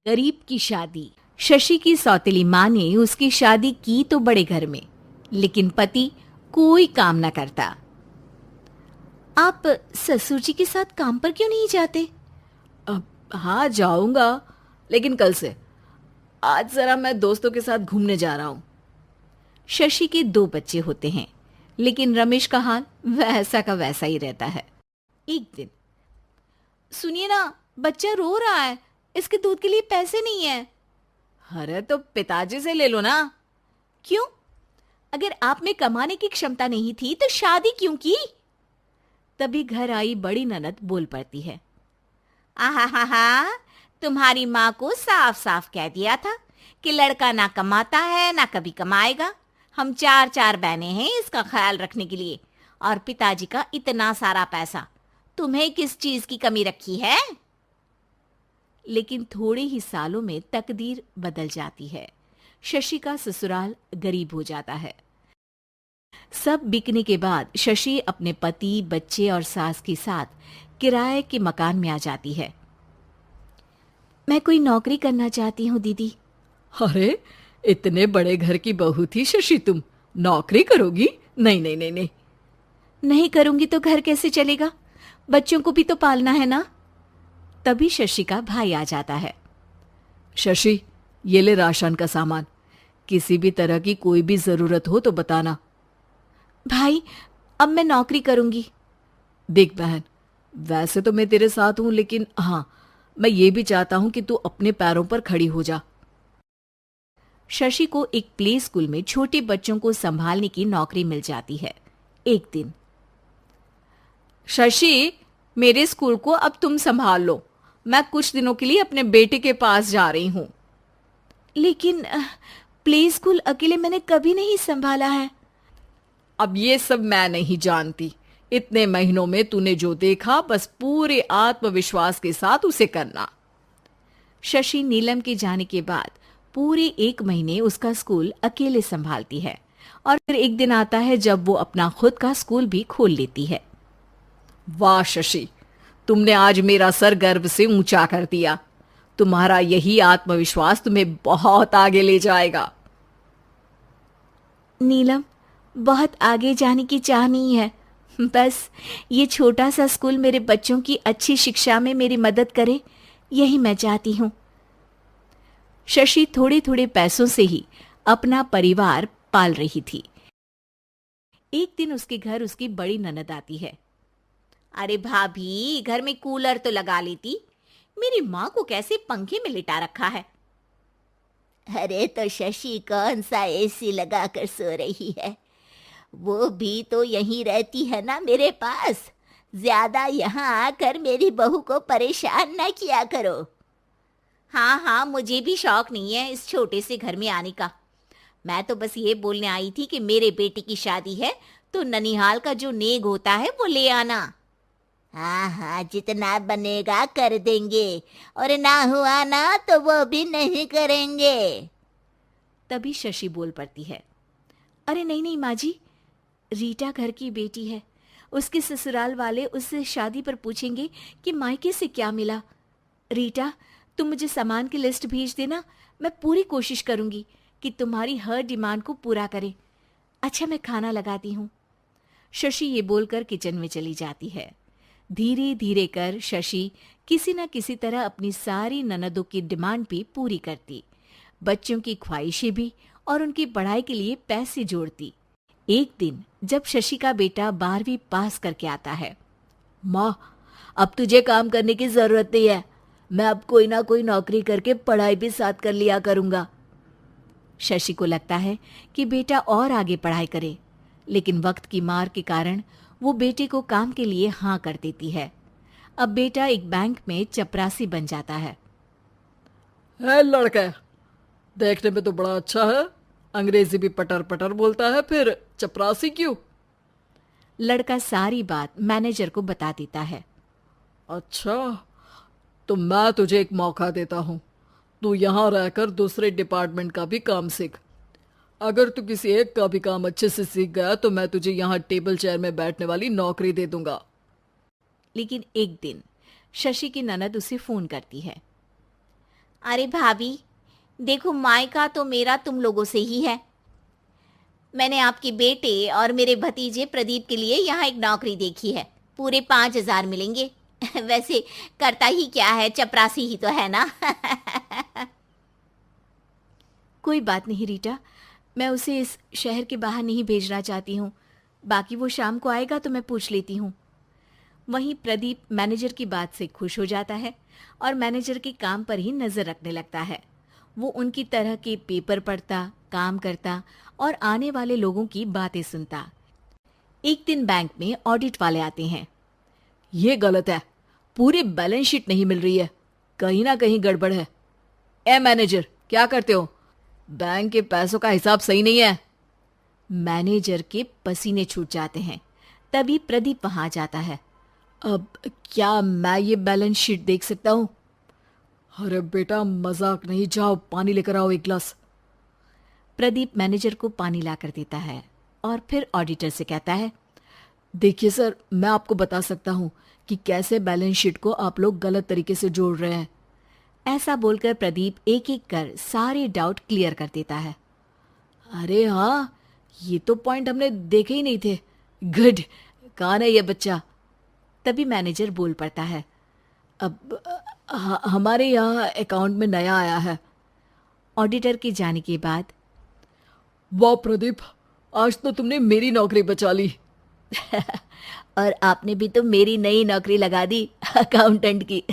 गरीब की शादी। शशि की सौतेली माँ ने उसकी शादी की तो बड़े घर में, लेकिन पति कोई काम न करता। आप ससुर जी के साथ काम पर क्यों नहीं जाते? हाँ जाऊंगा, लेकिन कल से। आज जरा मैं दोस्तों के साथ घूमने जा रहा हूँ। शशि के 2 बच्चे होते हैं, लेकिन रमेश का हाल वैसा का वैसा ही रहता है। एक दिन, सुनिए ना, बच्चा रो रहा है, इसके दूध के लिए पैसे नहीं है। अरे तो पिताजी से ले लो ना। क्यों? अगर आप में कमाने की क्षमता नहीं थी तो शादी क्यों की? तभी घर आई बड़ी ननद बोल पड़ती है। आहा हा हा, तुम्हारी माँ को साफ साफ कह दिया था कि लड़का ना कमाता है ना कभी कमाएगा। हम 4 बहनें हैं इसका ख्याल रखने के लिए, और पिताजी का इतना सारा पैसा, तुम्हें किस चीज की कमी रखी है? लेकिन थोड़े ही सालों में तकदीर बदल जाती है। शशि का ससुराल गरीब हो जाता है। सब बिकने के बाद शशि अपने पति, बच्चे और सास के साथ किराए के मकान में आ जाती है। मैं कोई नौकरी करना चाहती हूँ दीदी। अरे इतने बड़े घर की बहू थी शशि, तुम नौकरी करोगी? नहीं नहीं नहीं नहीं। नहीं करूंगी तो घर कैसे चलेगा? बच्चों को भी तो पालना है ना। तभी शशि का भाई आ जाता है। शशि, ये ले राशन का सामान, किसी भी तरह की कोई भी जरूरत हो तो बताना। भाई, अब मैं नौकरी करूंगी। देख बहन, वैसे तो मैं तेरे साथ हूं, लेकिन हाँ, मैं ये भी चाहता हूं कि तू अपने पैरों पर खड़ी हो जा। शशि को एक प्ले स्कूल में छोटे बच्चों को संभालने की नौकरी मिल जाती है। एक दिन, शशि, मेरे स्कूल को अब तुम संभाल लो। मैं कुछ दिनों के लिए अपने बेटे के पास जा रही हूं। लेकिन प्ले स्कूल अकेले मैंने कभी नहीं संभाला है। अब ये सब मैं नहीं जानती। इतने महीनों में तूने जो देखा, बस पूरे आत्मविश्वास के साथ उसे करना। शशि नीलम के जाने के बाद पूरे 1 महीने उसका स्कूल अकेले संभालती है, और फिर एक दिन आता है जब वो अपना खुद का स्कूल भी खोल लेती है। वाह शशि, तुमने आज मेरा सर गर्व से ऊंचा कर दिया। तुम्हारा यही आत्मविश्वास तुम्हें बहुत आगे ले जाएगा। नीलम, बहुत आगे जाने की चाह नहीं है, बस ये छोटा सा स्कूल मेरे बच्चों की अच्छी शिक्षा में मेरी मदद करे, यही मैं चाहती हूँ। शशि थोड़े थोड़े पैसों से ही अपना परिवार पाल रही थी। एक दिन उसके घर उसकी बड़ी ननद आती है। अरे भाभी, घर में कूलर तो लगा लेती, मेरी माँ को कैसे पंखे में लिटा रखा है। अरे तो शशि कौन सा एसी लगा कर सो रही है, वो भी तो यहीं रहती है ना मेरे पास। ज्यादा यहाँ आकर मेरी बहू को परेशान ना किया करो। हाँ हाँ, मुझे भी शौक नहीं है इस छोटे से घर में आने का। मैं तो बस ये बोलने आई थी कि मेरे बेटे की शादी है तो ननिहाल का जो नेग होता है वो ले आना। हाँ हाँ, जितना बनेगा कर देंगे, और ना हुआ ना तो वो भी नहीं करेंगे। तभी शशि बोल पड़ती है। अरे नहीं नहीं माँ जी, रीटा घर की बेटी है, उसके ससुराल वाले उससे शादी पर पूछेंगे कि मायके से क्या मिला। रीटा, तुम मुझे सामान की लिस्ट भेज देना, मैं पूरी कोशिश करूंगी कि तुम्हारी हर डिमांड को पूरा करें। अच्छा, मैं खाना लगाती हूँ। शशि ये बोलकर किचन में चली जाती है। धीरे धीरे कर शशि किसी न किसी तरह अपनी सारी ननदों की डिमांड भी पूरी करती, बच्चों की ख्वाहिशें भी, और उनकी पढ़ाई के लिए पैसे जोड़ती। एक दिन जब शशि का बेटा 12वीं पास करके आता है। माँ, अब तुझे काम करने की जरूरत नहीं है, मैं अब कोई ना कोई नौकरी करके पढ़ाई भी साथ कर लिया करूंगा। शशि को लगता है कि बेटा और आगे पढ़ाई करे, लेकिन वक्त की मार के कारण वो बेटे को काम के लिए हाँ कर देती है। अब बेटा एक बैंक में चपरासी बन जाता है। लड़का देखने में तो बड़ा अच्छा है, अंग्रेजी भी पटर पटर बोलता है, फिर चपरासी क्यों? लड़का सारी बात मैनेजर को बता देता है। अच्छा, तो मैं तुझे एक मौका देता हूँ, तू यहाँ रहकर दूसरे डिपार्टमेंट का भी काम सीख। अगर तू किसी एक का भी काम अच्छे से सीख गया तो मैं तुझे यहाँ टेबल चेयर में बैठने वाली नौकरी दे दूंगा। लेकिन एक दिन शशि की ननद उसे फोन करती है। अरे भाभी, देखो मायका तो मेरा तुम लोगों से ही है। मैंने आपके बेटे और मेरे भतीजे प्रदीप के लिए यहाँ एक नौकरी देखी है, पूरे 5,000 मिलेंगे। वैसे करता ही क्या है, चपरासी ही तो है ना। कोई बात नहीं रीटा, मैं उसे इस शहर के बाहर नहीं भेजना चाहती हूँ। बाकी वो शाम को आएगा तो मैं पूछ लेती हूँ। वहीं प्रदीप मैनेजर की बात से खुश हो जाता है और मैनेजर के काम पर ही नजर रखने लगता है। वो उनकी तरह के पेपर पढ़ता, काम करता और आने वाले लोगों की बातें सुनता। एक दिन बैंक में ऑडिट वाले आते हैं। ये गलत है, पूरी बैलेंस शीट नहीं मिल रही है, कहीं ना कहीं गड़बड़ है। ए मैनेजर, क्या करते हो? बैंक के पैसों का हिसाब सही नहीं है। मैनेजर के पसीने छूट जाते हैं। तभी प्रदीप वहां जाता है। अब क्या मैं ये बैलेंस शीट देख सकता हूँ? अरे बेटा मजाक नहीं, जाओ पानी लेकर आओ एक गिलास। प्रदीप मैनेजर को पानी लाकर देता है और फिर ऑडिटर से कहता है, देखिए सर, मैं आपको बता सकता हूँ कि कैसे बैलेंस शीट को आप लोग गलत तरीके से जोड़ रहे हैं। ऐसा बोलकर प्रदीप एक एक कर सारे डाउट क्लियर कर देता है। अरे हाँ, ये तो पॉइंट हमने देखे ही नहीं थे। गुड, कौन है ये बच्चा? तभी मैनेजर बोल पड़ता है, अब हमारे यहाँ अकाउंट में नया आया है। ऑडिटर के जाने के बाद, वाह प्रदीप, आज तो तुमने मेरी नौकरी बचा ली। और आपने भी तो मेरी नई नौकरी लगा दी, अकाउंटेंट की।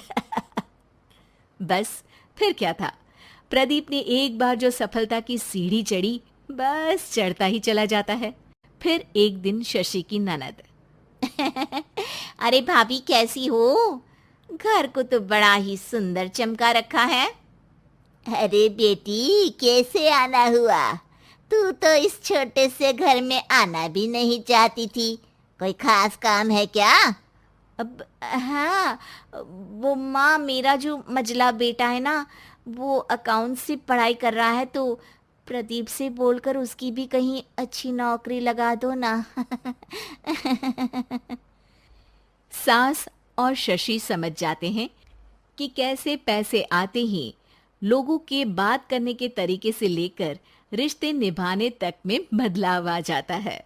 बस फिर क्या था, प्रदीप ने एक बार जो सफलता की सीढ़ी चढ़ी, बस चढ़ता ही चला जाता है। फिर एक दिन शशि की ननद, अरे भाभी कैसी हो? घर को तो बड़ा ही सुंदर चमका रखा है। अरे बेटी, कैसे आना हुआ? तू तो इस छोटे से घर में आना भी नहीं चाहती थी। कोई खास काम है क्या? अब हाँ, वो माँ, मेरा जो मजला बेटा है ना, वो अकाउंट से पढ़ाई कर रहा है, तो प्रदीप से बोलकर उसकी भी कहीं अच्छी नौकरी लगा दो ना। सास और शशि समझ जाते हैं कि कैसे पैसे आते ही लोगों के बात करने के तरीके से लेकर रिश्ते निभाने तक में बदलाव आ जाता है।